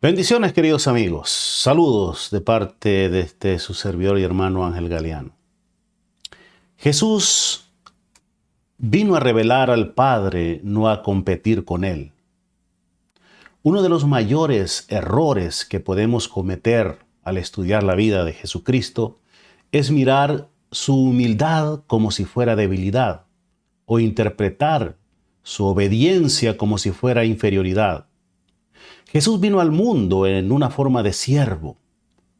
Bendiciones, queridos amigos. Saludos de parte de su servidor y hermano Ángel Galeano. Jesús vino a revelar al Padre, no a competir con Él. Uno de los mayores errores que podemos cometer al estudiar la vida de Jesucristo es mirar su humildad como si fuera debilidad o interpretar su obediencia como si fuera inferioridad. Jesús vino al mundo en una forma de siervo.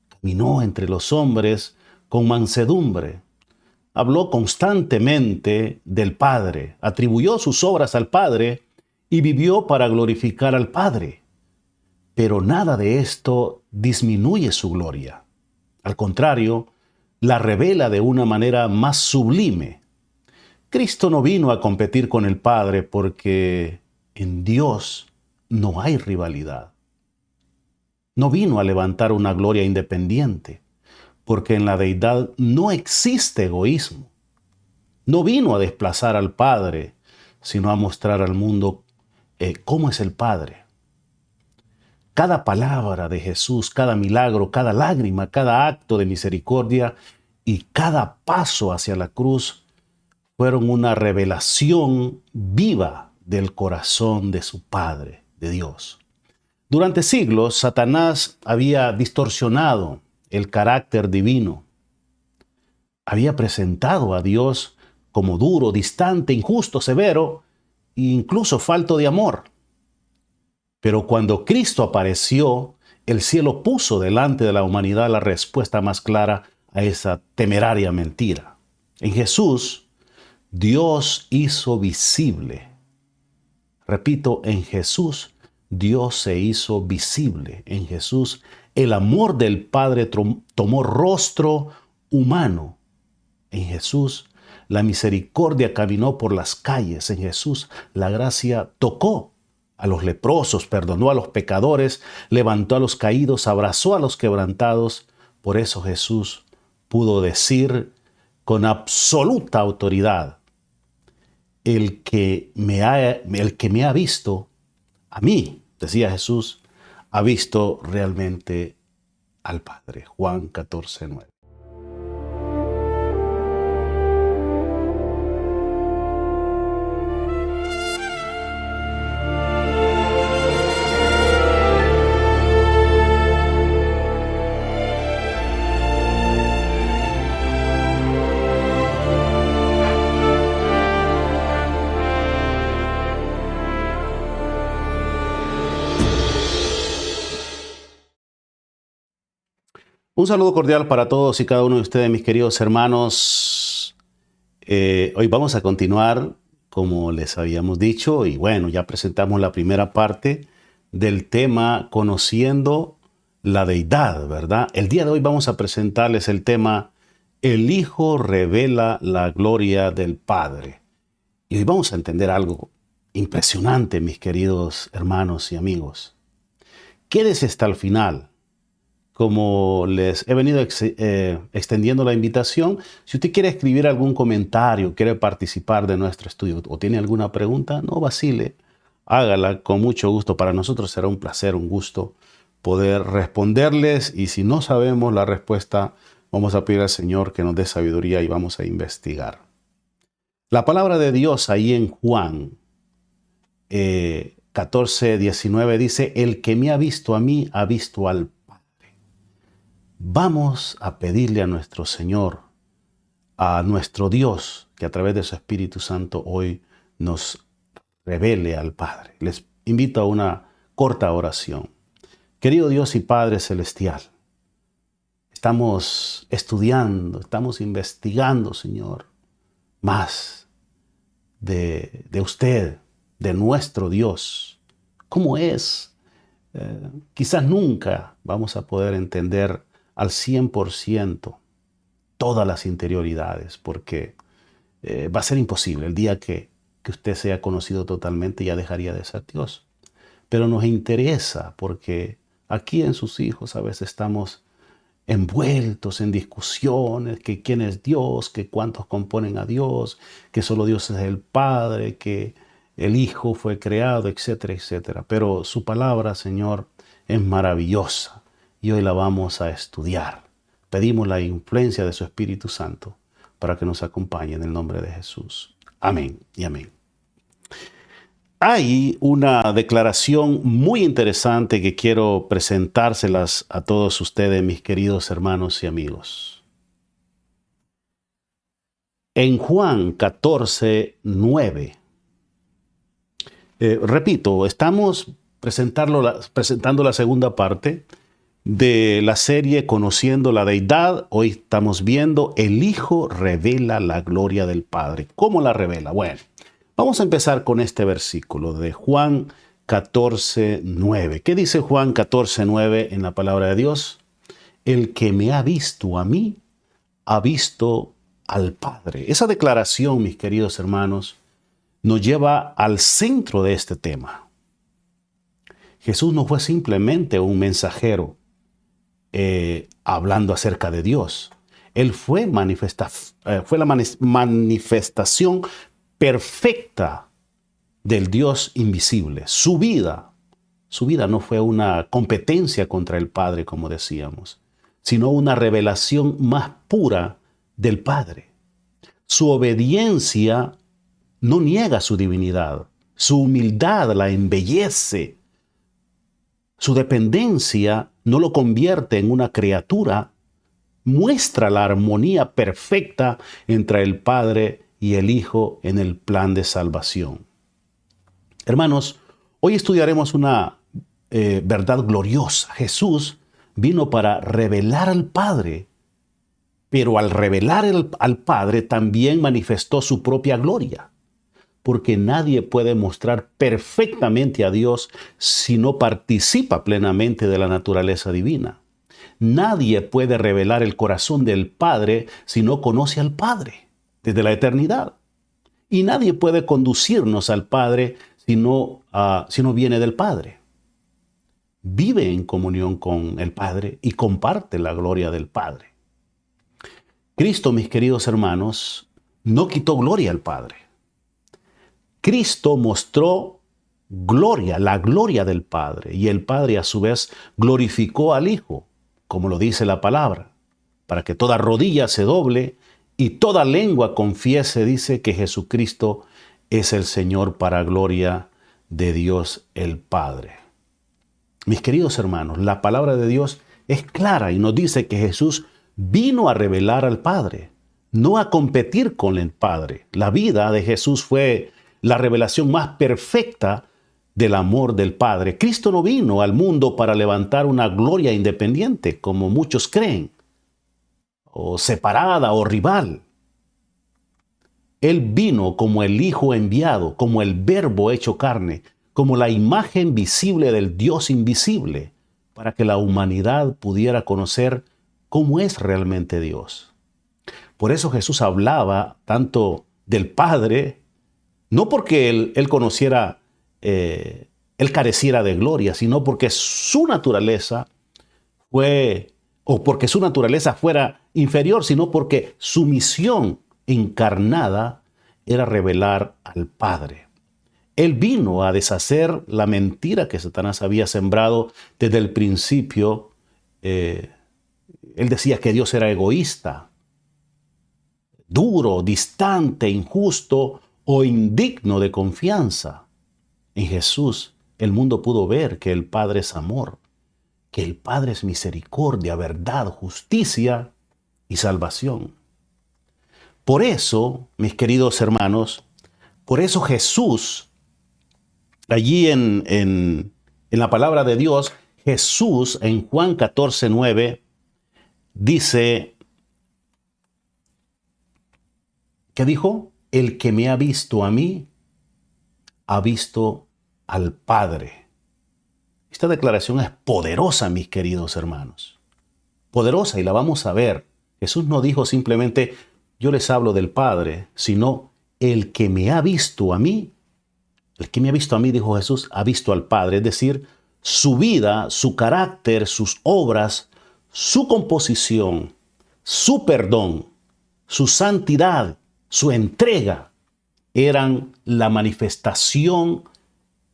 Caminó entre los hombres con mansedumbre. Habló constantemente del Padre, atribuyó sus obras al Padre y vivió para glorificar al Padre. Pero nada de esto disminuye su gloria. Al contrario, la revela de una manera más sublime. Cristo no vino a competir con el Padre porque en Dios no hay rivalidad. No vino a levantar una gloria independiente, porque en la deidad no existe egoísmo. No vino a desplazar al Padre, sino a mostrar al mundo cómo es el Padre. Cada palabra de Jesús, cada milagro, cada lágrima, cada acto de misericordia y cada paso hacia la cruz fueron una revelación viva del corazón de su Padre, de Dios. Durante siglos, Satanás había distorsionado el carácter divino. Había presentado a Dios como duro, distante, injusto, severo e incluso falto de amor. Pero cuando Cristo apareció, el cielo puso delante de la humanidad la respuesta más clara a esa temeraria mentira. En Jesús, Dios hizo visible. Repito, en Jesús, Dios se hizo visible. En Jesús, el amor del Padre tomó rostro humano. En Jesús, la misericordia caminó por las calles. En Jesús, la gracia tocó a los leprosos, perdonó a los pecadores, levantó a los caídos, abrazó a los quebrantados. Por eso Jesús pudo decir con absoluta autoridad: el que me ha visto, a mí, decía Jesús, ha visto realmente al Padre. Juan 14:9. Un saludo cordial para todos y cada uno de ustedes, mis queridos hermanos. Hoy vamos a continuar, como les habíamos dicho, y bueno, ya presentamos la primera parte del tema Conociendo la Deidad, ¿verdad? El día de hoy vamos a presentarles el tema El Hijo revela la gloria del Padre. Y hoy vamos a entender algo impresionante, mis queridos hermanos y amigos. Quédese hasta el final. Como les he venido extendiendo la invitación, si usted quiere escribir algún comentario, quiere participar de nuestro estudio o tiene alguna pregunta, no vacile, hágala con mucho gusto. Para nosotros será un placer, un gusto poder responderles, y si no sabemos la respuesta, vamos a pedir al Señor que nos dé sabiduría y vamos a investigar. La palabra de Dios ahí en Juan 14:19 dice: el que me ha visto a mí, ha visto al Padre. Vamos a pedirle a nuestro Señor, a nuestro Dios, que a través de su Espíritu Santo hoy nos revele al Padre. Les invito a una corta oración. Querido Dios y Padre Celestial, estamos estudiando, estamos investigando, Señor, más de usted, de nuestro Dios. ¿Cómo es? Quizás nunca vamos a poder entender al 100% todas las interioridades, porque va a ser imposible. El día que usted sea conocido totalmente, ya dejaría de ser Dios. Pero nos interesa porque aquí en sus hijos a veces estamos envueltos en discusiones, que quién es Dios, que cuántos componen a Dios, que solo Dios es el Padre, que el Hijo fue creado, etcétera, etcétera. Pero su palabra, Señor, es maravillosa y hoy la vamos a estudiar. Pedimos la influencia de su Espíritu Santo para que nos acompañe en el nombre de Jesús. Amén y amén. Hay una declaración muy interesante que quiero presentárselas a todos ustedes, mis queridos hermanos y amigos. En Juan 14, 9. Repito, estamos presentando la segunda parte de la serie Conociendo la Deidad. Hoy estamos viendo el Hijo revela la gloria del Padre. ¿Cómo la revela? Bueno, vamos a empezar con este versículo de Juan 14, 9. ¿Qué dice Juan 14, 9 en la palabra de Dios? El que me ha visto a mí, ha visto al Padre. Esa declaración, mis queridos hermanos, nos lleva al centro de este tema. Jesús no fue simplemente un mensajero hablando acerca de Dios. Él fue la manifestación perfecta del Dios invisible. Su vida no fue una competencia contra el Padre, como decíamos, sino una revelación más pura del Padre. Su obediencia no niega su divinidad, su humildad la embellece, su dependencia no lo convierte en una criatura, muestra la armonía perfecta entre el Padre y el Hijo en el plan de salvación. Hermanos, hoy estudiaremos una verdad gloriosa. Jesús vino para revelar al Padre, pero al revelar al Padre también manifestó su propia gloria. Porque nadie puede mostrar perfectamente a Dios si no participa plenamente de la naturaleza divina. Nadie puede revelar el corazón del Padre si no conoce al Padre desde la eternidad. Y nadie puede conducirnos al Padre si no viene del Padre. Vive en comunión con el Padre y comparte la gloria del Padre. Cristo, mis queridos hermanos, no quitó gloria al Padre. Cristo mostró gloria, la gloria del Padre, y el Padre a su vez glorificó al Hijo, como lo dice la palabra, para que toda rodilla se doble y toda lengua confiese, dice, que Jesucristo es el Señor para gloria de Dios el Padre. Mis queridos hermanos, la palabra de Dios es clara y nos dice que Jesús vino a revelar al Padre, no a competir con el Padre. La vida de Jesús fue la revelación más perfecta del amor del Padre. Cristo no vino al mundo para levantar una gloria independiente, como muchos creen, o separada o rival. Él vino como el Hijo enviado, como el Verbo hecho carne, como la imagen visible del Dios invisible, para que la humanidad pudiera conocer cómo es realmente Dios. Por eso Jesús hablaba tanto del Padre, no porque él conociera, él careciera de gloria, sino porque su naturaleza porque su naturaleza fuera inferior, sino porque su misión encarnada era revelar al Padre. Él vino a deshacer la mentira que Satanás había sembrado desde el principio. Él decía que Dios era egoísta, duro, distante, injusto o indigno de confianza. En Jesús, el mundo pudo ver que el Padre es amor, que el Padre es misericordia, verdad, justicia y salvación. Por eso, mis queridos hermanos, por eso Jesús, allí en la palabra de Dios, Jesús en Juan 14, 9, dice, ¿qué dijo? El que me ha visto a mí, ha visto al Padre. Esta declaración es poderosa, mis queridos hermanos. Poderosa, y la vamos a ver. Jesús no dijo simplemente, yo les hablo del Padre, sino el que me ha visto a mí, dijo Jesús, ha visto al Padre. Es decir, su vida, su carácter, sus obras, su composición, su perdón, su santidad, su entrega, eran la manifestación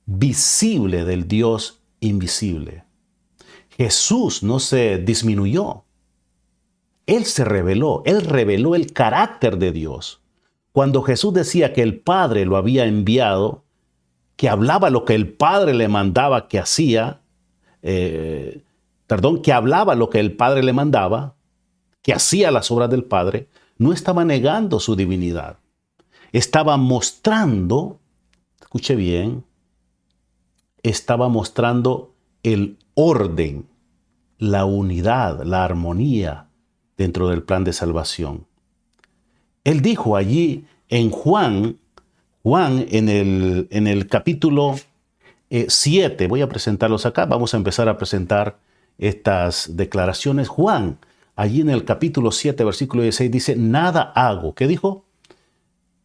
visible del Dios invisible. Jesús no se disminuyó. Él se reveló, Él reveló el carácter de Dios. Cuando Jesús decía que el Padre lo había enviado, que hablaba lo que el Padre le mandaba que hacía, que hablaba lo que el Padre le mandaba, que hacía las obras del Padre, no estaba negando su divinidad. Estaba mostrando, escuche bien, estaba mostrando el orden, la unidad, la armonía dentro del plan de salvación. Él dijo allí en Juan en el capítulo 7, voy a presentarlos acá, vamos a empezar a presentar estas declaraciones. Juan, allí en el capítulo 7, versículo 16, dice, nada hago. ¿Qué dijo?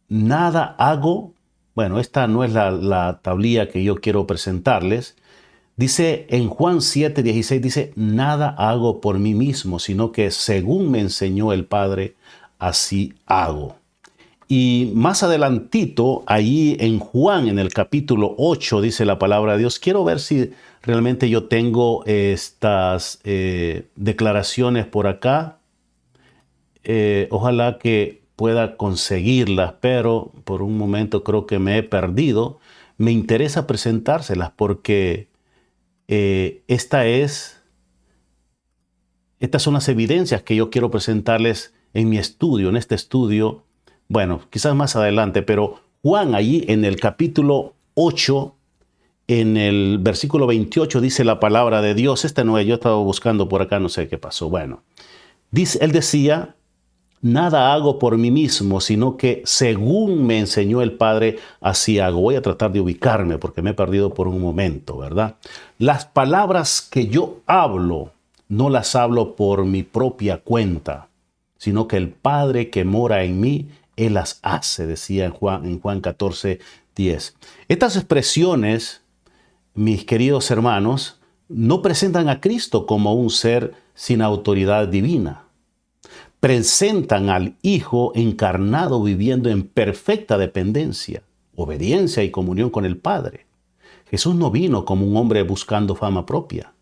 Nada hago. Bueno, esta no es la tablilla que yo quiero presentarles. Dice en Juan 7, 16, dice, nada hago por mí mismo, sino que según me enseñó el Padre, así hago. Y más adelantito, ahí en Juan, en el capítulo 8, dice la palabra de Dios. Quiero ver si realmente yo tengo estas declaraciones por acá. Ojalá que pueda conseguirlas, pero por un momento creo que me he perdido. Me interesa presentárselas porque estas son las evidencias que yo quiero presentarles en mi estudio, en este estudio. Bueno, quizás más adelante, pero Juan allí en el capítulo 8, en el versículo 28 dice la palabra de Dios. No es, yo estaba buscando por acá, no sé qué pasó. Bueno, él decía, nada hago por mí mismo, sino que según me enseñó el Padre, así hago. Voy a tratar de ubicarme porque me he perdido por un momento, ¿verdad? Las palabras que yo hablo, no las hablo por mi propia cuenta, sino que el Padre que mora en mí, Él las hace, decía en Juan 14, 10. Estas expresiones, mis queridos hermanos, no presentan a Cristo como un ser sin autoridad divina. Presentan al Hijo encarnado viviendo en perfecta dependencia, obediencia y comunión con el Padre. Jesús no vino como un hombre buscando fama propia.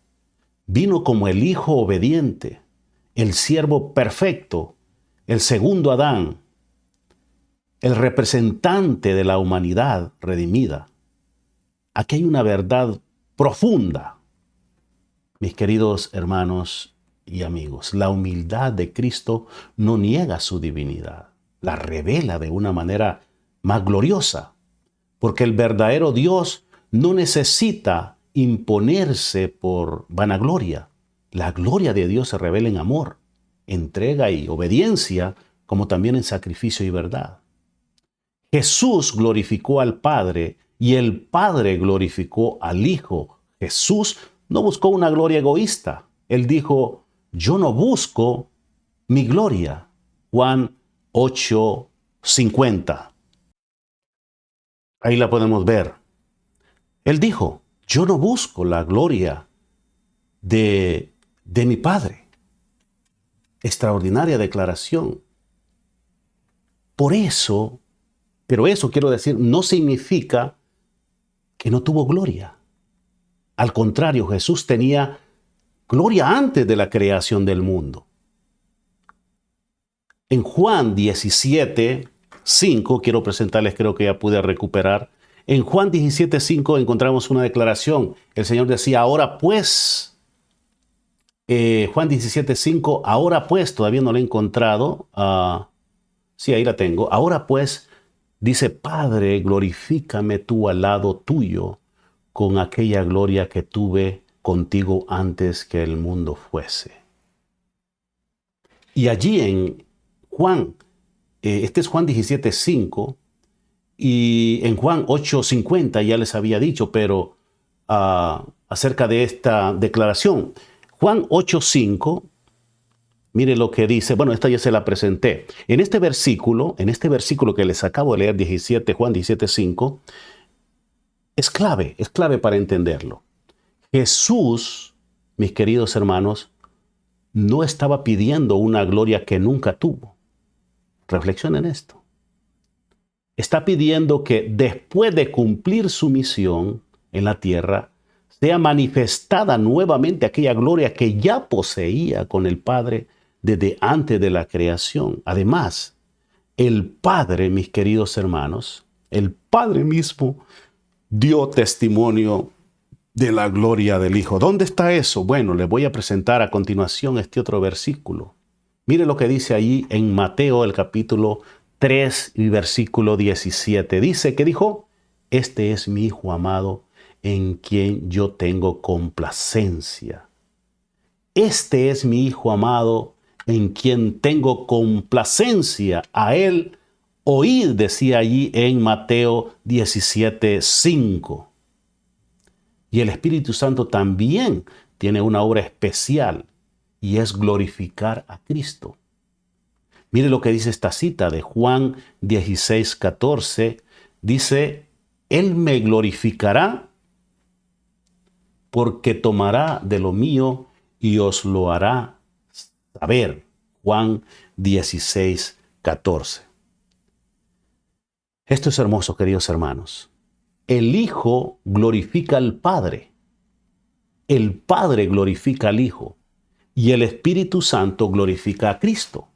Vino como el Hijo obediente, el siervo perfecto, el segundo Adán, el representante de la humanidad redimida. Aquí hay una verdad profunda, mis queridos hermanos y amigos. La humildad de Cristo no niega su divinidad, la revela de una manera más gloriosa, porque el verdadero Dios no necesita imponerse por vanagloria. La gloria de Dios se revela en amor, entrega y obediencia, como también en sacrificio y verdad. Jesús glorificó al Padre y el Padre glorificó al Hijo. Jesús no buscó una gloria egoísta. Él dijo, yo no busco mi gloria. Juan 8:50. Ahí la podemos ver. Él dijo, yo no busco la gloria de mi Padre. Extraordinaria declaración. Por eso, pero eso quiero decir, no significa que no tuvo gloria. Al contrario, Jesús tenía gloria antes de la creación del mundo. En Juan 17:5, quiero presentarles, creo que ya pude recuperar. En Juan 17:5 encontramos una declaración. El Señor decía, ahora pues, Juan 17:5, ahora pues, todavía no la he encontrado. Sí, ahí la tengo. Ahora pues, dice, Padre, glorifícame tú al lado tuyo con aquella gloria que tuve contigo antes que el mundo fuese. Y allí en Juan, este es Juan 17:5, y en Juan 8:50 ya les había dicho, pero acerca de esta declaración. Juan 8:5, mire lo que dice. Bueno, esta ya se la presenté. En este versículo que les acabo de leer, Juan 17:5, es clave para entenderlo. Jesús, mis queridos hermanos, no estaba pidiendo una gloria que nunca tuvo. Reflexionen esto. Está pidiendo que después de cumplir su misión en la tierra, sea manifestada nuevamente aquella gloria que ya poseía con el Padre desde antes de la creación. Además, el Padre, mis queridos hermanos, el Padre mismo dio testimonio de la gloria del Hijo. ¿Dónde está eso? Bueno, les voy a presentar a continuación este otro versículo. Mire lo que dice allí en Mateo, el capítulo 3 y versículo 17. Dice, ¿qué dijo? Este es mi Hijo amado, en quien yo tengo complacencia. Este es mi Hijo amado, en quien tengo complacencia. A él oíd, decía allí en Mateo 17:5. Y el Espíritu Santo también tiene una obra especial y es glorificar a Cristo. Mire lo que dice esta cita de Juan 16:14. Dice, Él me glorificará porque tomará de lo mío y os lo hará saber. Juan 16:14. Esto es hermoso, queridos hermanos. El Hijo glorifica al Padre. El Padre glorifica al Hijo. Y el Espíritu Santo glorifica a Cristo.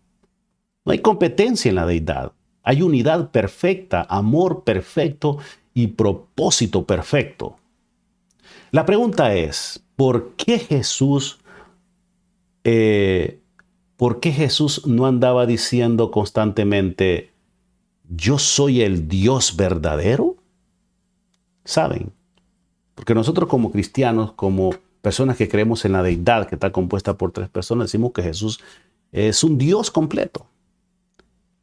No hay competencia en la deidad. Hay unidad perfecta, amor perfecto y propósito perfecto. La pregunta es, ¿por qué Jesús no andaba diciendo constantemente, yo soy el Dios verdadero? ¿Saben? Porque nosotros como cristianos, como personas que creemos en la deidad que está compuesta por tres personas, decimos que Jesús es un Dios completo.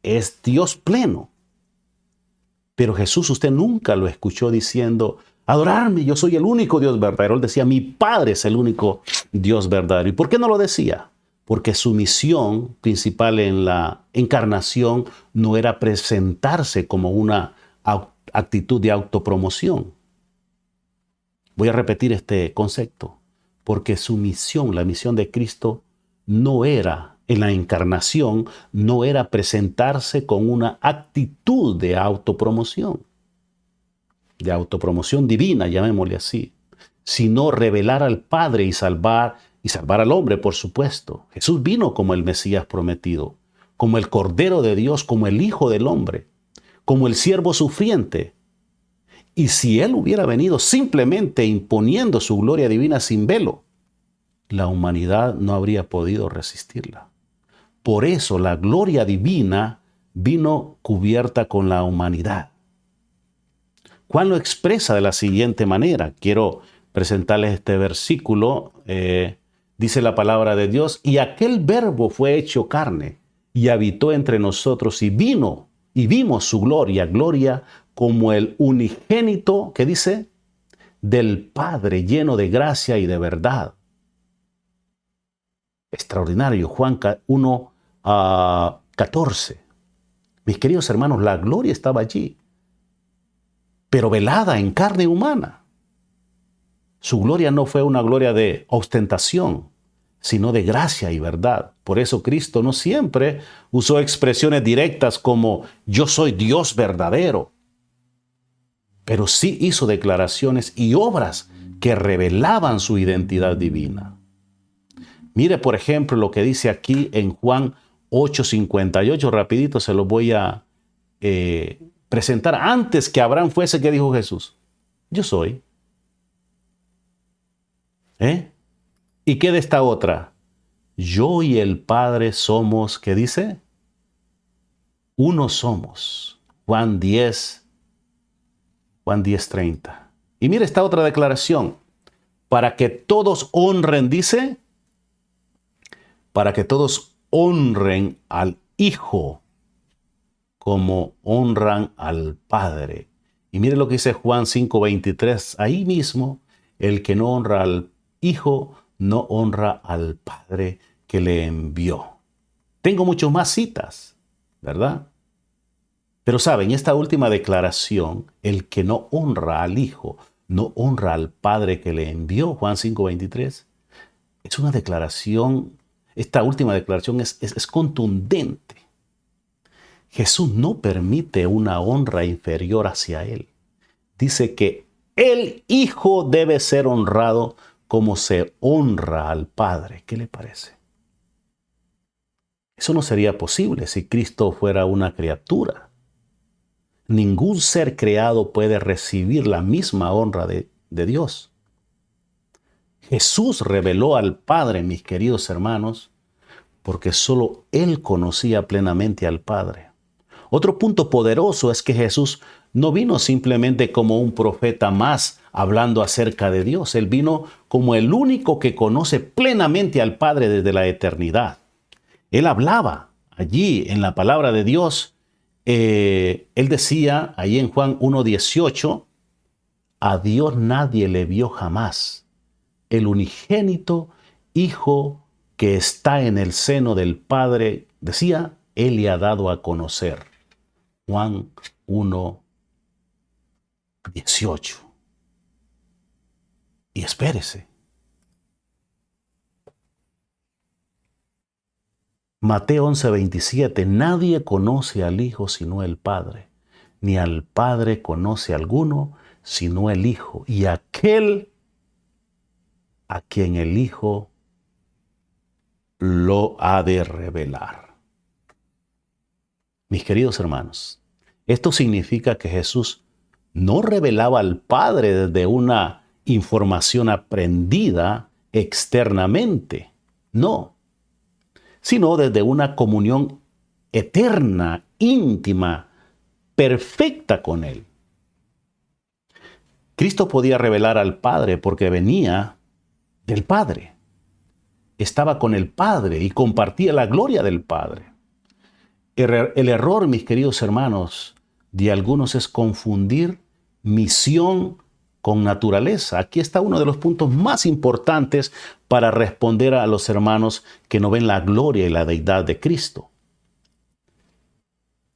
Es Dios pleno. Pero Jesús, usted nunca lo escuchó diciendo, adorarme, yo soy el único Dios verdadero. Él decía, mi Padre es el único Dios verdadero. ¿Y por qué no lo decía? Porque su misión principal en la encarnación no era presentarse como una actitud de autopromoción. Voy a repetir este concepto, porque su misión, la misión de Cristo, no era, en la encarnación, no era presentarse con una actitud de autopromoción divina, llamémosle así, sino revelar al Padre y salvar al hombre, por supuesto. Jesús vino como el Mesías prometido, como el Cordero de Dios, como el Hijo del Hombre, como el siervo sufriente. Y si Él hubiera venido simplemente imponiendo su gloria divina sin velo, la humanidad no habría podido resistirla. Por eso la gloria divina vino cubierta con la humanidad. Juan lo expresa de la siguiente manera. Quiero presentarles este versículo. Dice la palabra de Dios, y aquel verbo fue hecho carne y habitó entre nosotros y vino y vimos su gloria como el unigénito, ¿qué dice? Del Padre, lleno de gracia y de verdad. Extraordinario. Juan 1:14. Mis queridos hermanos, la gloria estaba allí, pero velada en carne humana. Su gloria no fue una gloria de ostentación, sino de gracia y verdad. Por eso Cristo no siempre usó expresiones directas como yo soy Dios verdadero, pero sí hizo declaraciones y obras que revelaban su identidad divina. Mire, por ejemplo, lo que dice aquí en Juan 8:58. Rapidito se lo voy a presentar. Antes que Abraham fuese, ¿qué dijo Jesús? Yo soy. ¿Y qué de esta otra? Yo y el Padre somos, ¿qué dice? Uno somos. Juan 10:30. Y mire esta otra declaración. Para que todos honren, dice, para que todos honren al Hijo como honran al Padre. Y mire lo que dice Juan 5:23. Ahí mismo, el que no honra al Hijo, no honra al Padre que le envió. Tengo muchas más citas, ¿verdad? Pero saben, esta última declaración, el que no honra al Hijo, no honra al Padre que le envió, Juan 5:23, es una declaración, esta última declaración es contundente. Jesús no permite una honra inferior hacia Él. Dice que el Hijo debe ser honrado como se honra al Padre. ¿Qué le parece? Eso no sería posible si Cristo fuera una criatura. Ningún ser creado puede recibir la misma honra de Dios. Jesús reveló al Padre, mis queridos hermanos, porque solo Él conocía plenamente al Padre. Otro punto poderoso es que Jesús no vino simplemente como un profeta más hablando acerca de Dios. Él vino como el único que conoce plenamente al Padre desde la eternidad. Él hablaba allí en la palabra de Dios. Él decía allí en Juan 1:18, a Dios nadie le vio jamás. El unigénito Hijo que está en el seno del Padre, decía, Él le ha dado a conocer. Juan 1:18. Y espérese. Mateo 11:27. Nadie conoce al Hijo sino el Padre, ni al Padre conoce alguno sino el Hijo, y aquel a quien el Hijo lo ha de revelar. Mis queridos hermanos, esto significa que Jesús no revelaba al Padre desde una información aprendida externamente, no, sino desde una comunión eterna, íntima, perfecta con Él. Cristo podía revelar al Padre porque venía del Padre. Estaba con el Padre y compartía la gloria del Padre. El error, mis queridos hermanos, de algunos es confundir misión con naturaleza. Aquí está uno de los puntos más importantes para responder a los hermanos que no ven la gloria y la deidad de Cristo.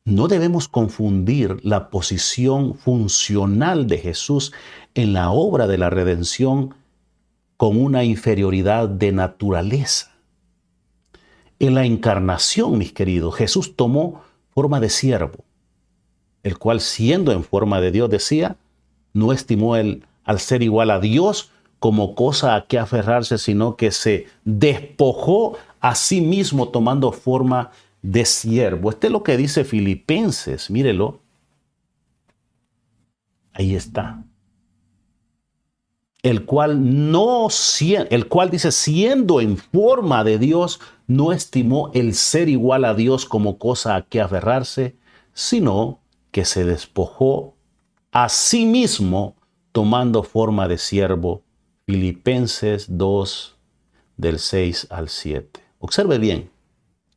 No debemos confundir la posición funcional de Jesús en la obra de la redención con una inferioridad de naturaleza. En la encarnación, mis queridos, Jesús tomó forma de siervo, el cual siendo en forma de Dios, decía, no estimó al ser igual a Dios como cosa a que aferrarse, sino que se despojó a sí mismo tomando forma de siervo. Este es lo que dice Filipenses, mírelo. Ahí está. El cual dice, siendo en forma de Dios, no estimó el ser igual a Dios como cosa a que aferrarse, sino que se despojó a sí mismo tomando forma de siervo. Filipenses 2, del 6 al 7. Observe bien,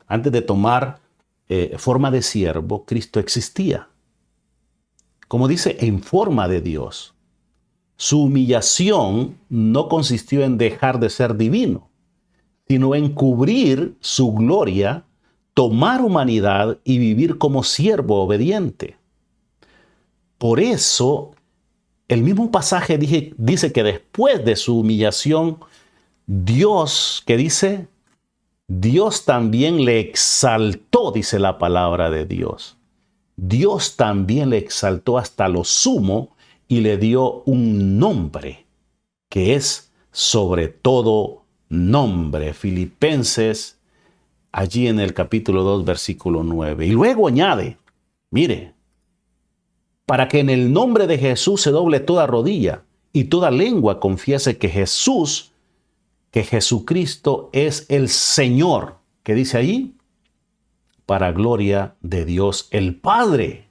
antes de tomar forma de siervo, Cristo existía. Como dice, en forma de Dios. Su humillación no consistió en dejar de ser divino, sino en cubrir su gloria, tomar humanidad y vivir como siervo obediente. Por eso, el mismo pasaje dice que después de su humillación, Dios, ¿qué dice? Dios también le exaltó, dice la palabra de Dios. Dios también le exaltó hasta lo sumo y le dio un nombre que es sobre todo nombre. Filipenses, allí en el capítulo 2, versículo 9. Y luego añade, mire, para que en el nombre de Jesús se doble toda rodilla y toda lengua confiese que Jesucristo es el Señor. ¿Qué dice allí? Para gloria de Dios el Padre.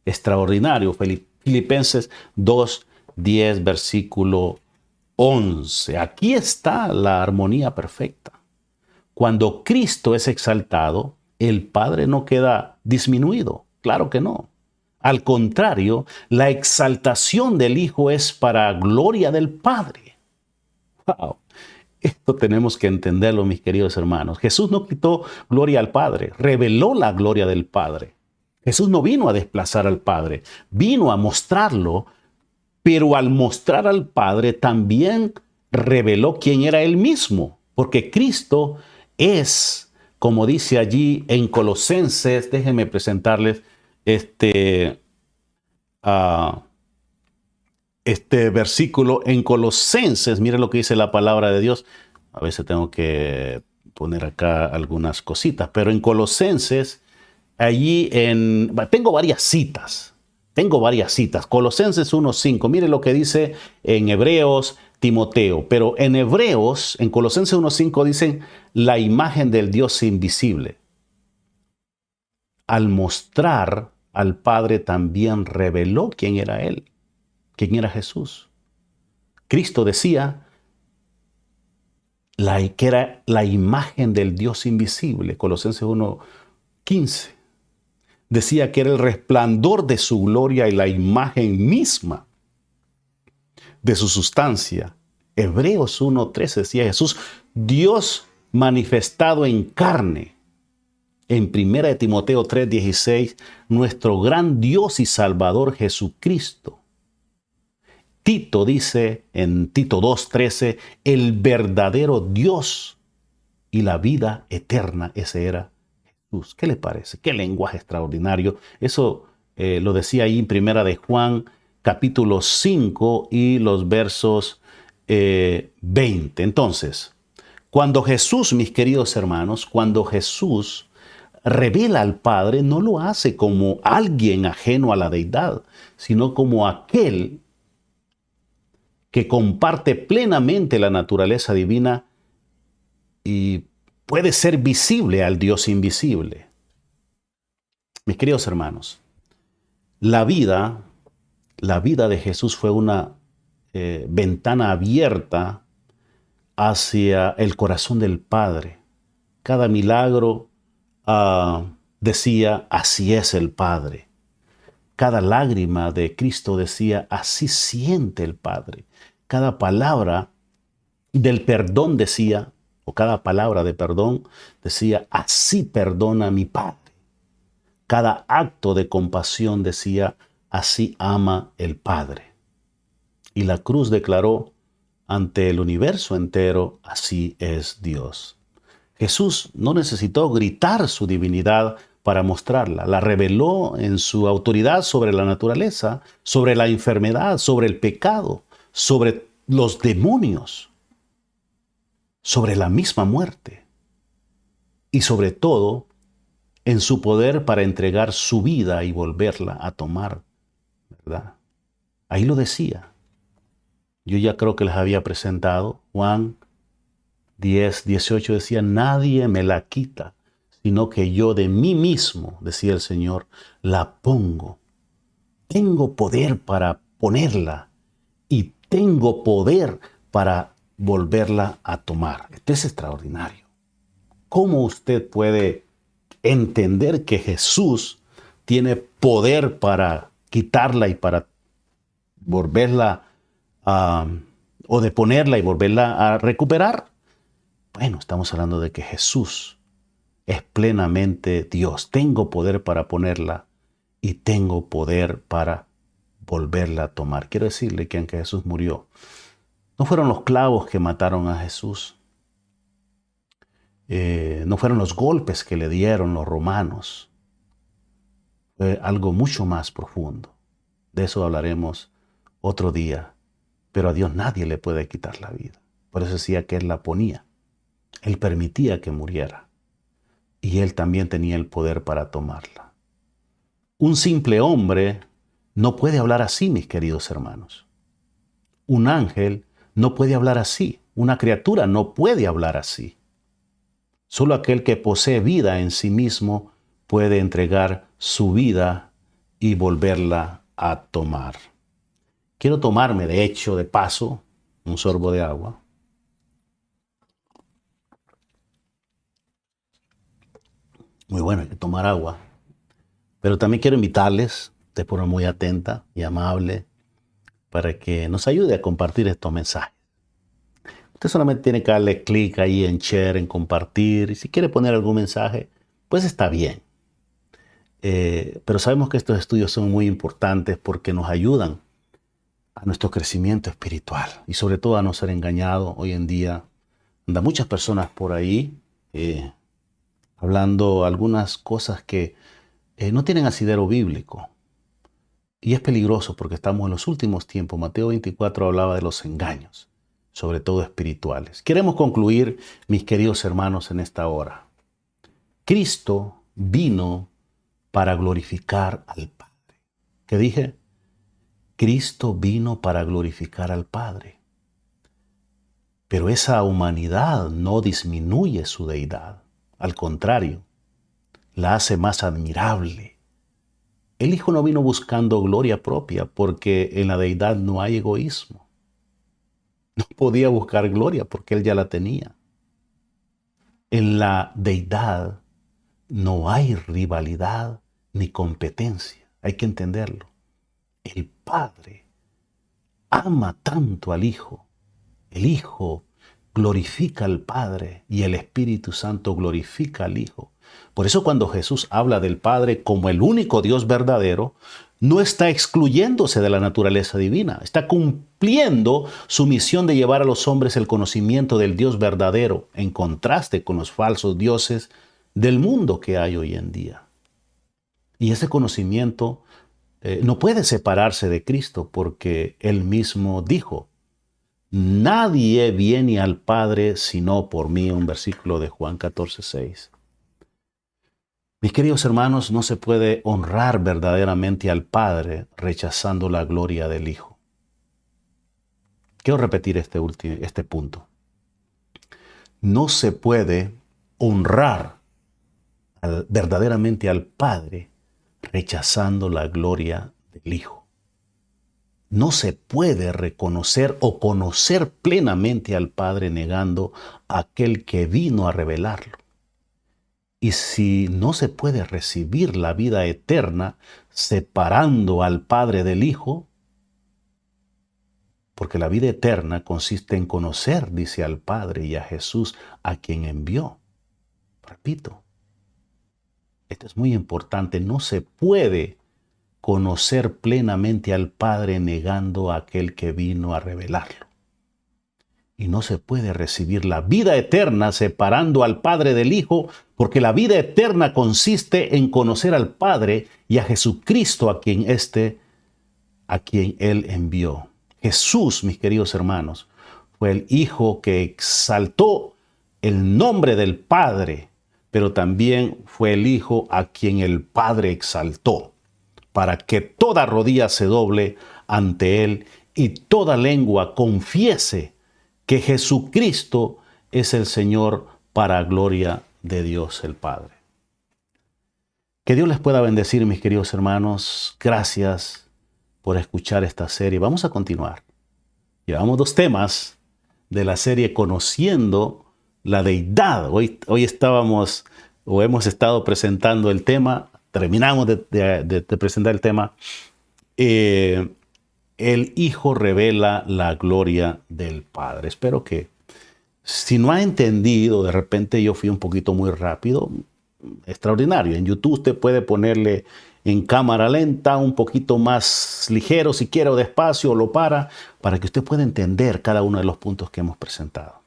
Extraordinario. Filipenses 2, 10, versículo 11. Aquí está la armonía perfecta. Cuando Cristo es exaltado, el Padre no queda disminuido. Claro que no. Al contrario, la exaltación del Hijo es para gloria del Padre. Wow. Esto tenemos que entenderlo, mis queridos hermanos. Jesús no quitó gloria al Padre, reveló la gloria del Padre. Jesús no vino a desplazar al Padre, vino a mostrarlo, pero al mostrar al Padre también reveló quién era Él mismo, porque Cristo es, como dice allí en Colosenses, déjenme presentarles este versículo en Colosenses. Mire lo que dice la palabra de Dios. A veces tengo que poner acá algunas cositas, pero en Colosenses, tengo varias citas. Colosenses 1:5. Mire lo que dice en Hebreos, Timoteo. Pero en Hebreos, en Colosenses 1:5 dicen la imagen del Dios invisible. Al mostrar al Padre también reveló quién era Él, quién era Jesús. Cristo decía que era la imagen del Dios invisible. Colosenses 1:15. Decía que era el resplandor de su gloria y la imagen misma de su sustancia. Hebreos 1:13 decía Jesús, Dios manifestado en carne. En 1 Timoteo 3:16, nuestro gran Dios y Salvador Jesucristo. Tito dice en Tito 2:13, el verdadero Dios y la vida eterna, ese era Jesús. ¿Qué le parece? Qué lenguaje extraordinario. Eso lo decía ahí en 1 de Juan, capítulo 5 y los versos 20. Entonces, cuando Jesús, mis queridos hermanos, cuando Jesús revela al Padre, no lo hace como alguien ajeno a la deidad, sino como aquel que comparte plenamente la naturaleza divina y puede ser visible al Dios invisible. Mis queridos hermanos, la vida de Jesús fue una ventana abierta hacia el corazón del Padre. Cada milagro decía, así es el Padre. Cada lágrima de Cristo decía, así siente el Padre. Cada palabra del perdón decía, o cada palabra de perdón decía, así perdona mi Padre. Cada acto de compasión decía, así ama el Padre. Y la cruz declaró ante el universo entero, así es Dios. Jesús no necesitó gritar su divinidad para mostrarla. La reveló en su autoridad sobre la naturaleza, sobre la enfermedad, sobre el pecado, sobre los demonios, sobre la misma muerte y sobre todo en su poder para entregar su vida y volverla a tomar, ¿verdad? Ahí lo decía. Yo ya creo que les había presentado. Juan 10:18 decía, nadie me la quita, sino que yo de mí mismo, decía el Señor, la pongo. Tengo poder para ponerla y tengo poder para volverla a tomar. Esto es extraordinario. ¿Cómo usted puede entender que Jesús tiene poder para quitarla y para volverla o de ponerla y volverla a recuperar? Bueno, estamos hablando de que Jesús es plenamente Dios. Tengo poder para ponerla y tengo poder para volverla a tomar. Quiero decirle que aunque Jesús murió, no fueron los clavos que mataron a Jesús. No fueron los golpes que le dieron los romanos. Fue algo mucho más profundo. De eso hablaremos otro día. Pero a Dios nadie le puede quitar la vida. Por eso decía que Él la ponía. Él permitía que muriera. Y Él también tenía el poder para tomarla. Un simple hombre no puede hablar así, mis queridos hermanos. Un ángel no puede hablar así. Una criatura no puede hablar así. Solo aquel que posee vida en sí mismo puede entregar su vida y volverla a tomar. Quiero tomarme, de hecho, de paso, un sorbo de agua. Muy bueno, hay que tomar agua. Pero también quiero invitarles, de forma muy atenta y amable, para que nos ayude a compartir estos mensajes. Usted solamente tiene que darle clic ahí en share, en compartir. Y si quiere poner algún mensaje, pues está bien. Pero sabemos que estos estudios son muy importantes porque nos ayudan a nuestro crecimiento espiritual y sobre todo a no ser engañado. Hoy en día andan muchas personas por ahí hablando algunas cosas que no tienen asidero bíblico. Y es peligroso porque estamos en los últimos tiempos. Mateo 24 hablaba de los engaños, sobre todo espirituales. Queremos concluir, mis queridos hermanos, en esta hora. Cristo vino para glorificar al Padre. ¿Qué dije? Cristo vino para glorificar al Padre. Pero esa humanidad no disminuye su deidad. Al contrario, la hace más admirable. El Hijo no vino buscando gloria propia porque en la deidad no hay egoísmo. No podía buscar gloria porque Él ya la tenía. En la deidad no hay rivalidad ni competencia. Hay que entenderlo. El Padre ama tanto al Hijo. El Hijo glorifica al Padre y el Espíritu Santo glorifica al Hijo. Por eso cuando Jesús habla del Padre como el único Dios verdadero, no está excluyéndose de la naturaleza divina, está cumpliendo su misión de llevar a los hombres el conocimiento del Dios verdadero, en contraste con los falsos dioses del mundo que hay hoy en día. Y ese conocimiento no puede separarse de Cristo porque Él mismo dijo, nadie viene al Padre sino por mí, un versículo de Juan 14:6. Mis queridos hermanos, no se puede honrar verdaderamente al Padre rechazando la gloria del Hijo. Quiero repetir este punto. No se puede honrar verdaderamente al Padre rechazando la gloria del Hijo. No se puede reconocer o conocer plenamente al Padre negando a aquel que vino a revelarlo. Y si no se puede recibir la vida eterna separando al Padre del Hijo, porque la vida eterna consiste en conocer, dice, al Padre y a Jesús a quien envió. Repito, esto es muy importante, no se puede conocer plenamente al Padre negando a aquel que vino a revelarlo. Y no se puede recibir la vida eterna separando al Padre del Hijo, porque la vida eterna consiste en conocer al Padre y a Jesucristo a quien Él envió. Jesús, mis queridos hermanos, fue el Hijo que exaltó el nombre del Padre, pero también fue el Hijo a quien el Padre exaltó, para que toda rodilla se doble ante Él y toda lengua confiese que Jesucristo es el Señor para gloria de Dios el Padre. Que Dios les pueda bendecir, mis queridos hermanos. Gracias por escuchar esta serie. Vamos a continuar. Llevamos 2 temas de la serie Conociendo la Deidad. Hoy hemos estado presentando el tema, terminamos de presentar el tema. El Hijo revela la gloria del Padre. Espero que, si no ha entendido, de repente yo fui un poquito muy rápido, extraordinario. En YouTube usted puede ponerle en cámara lenta, un poquito más ligero si quiere o despacio, o lo para que usted pueda entender cada uno de los puntos que hemos presentado.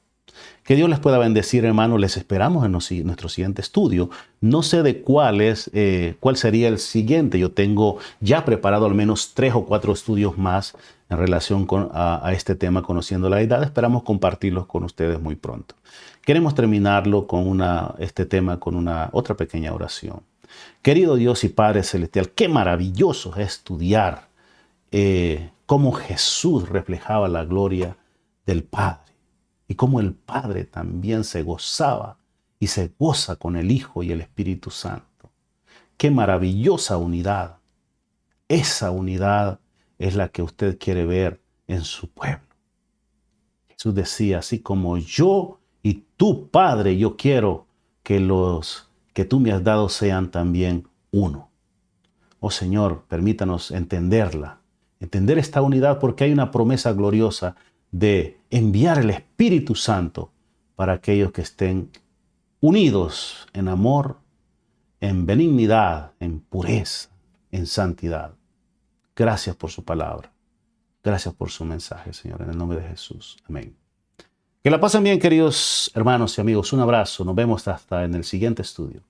Que Dios les pueda bendecir, hermanos. Les esperamos en nuestro siguiente estudio. No sé de cuál sería el siguiente. Yo tengo ya preparado al menos 3 o 4 estudios más en relación a este tema, conociendo la deidad. Esperamos compartirlos con ustedes muy pronto. Queremos terminarlo con este tema con otra pequeña oración. Querido Dios y Padre Celestial, qué maravilloso es estudiar cómo Jesús reflejaba la gloria del Padre. Y cómo el Padre también se gozaba y se goza con el Hijo y el Espíritu Santo. ¡Qué maravillosa unidad! Esa unidad es la que usted quiere ver en su pueblo. Jesús decía, así como yo y tu Padre, yo quiero que los que tú me has dado sean también uno. Oh Señor, permítanos entender esta unidad, porque hay una promesa gloriosa de enviar el Espíritu Santo para aquellos que estén unidos en amor, en benignidad, en pureza, en santidad. Gracias por su palabra. Gracias por su mensaje, Señor, en el nombre de Jesús. Amén. Que la pasen bien, queridos hermanos y amigos. Un abrazo. Nos vemos hasta en el siguiente estudio.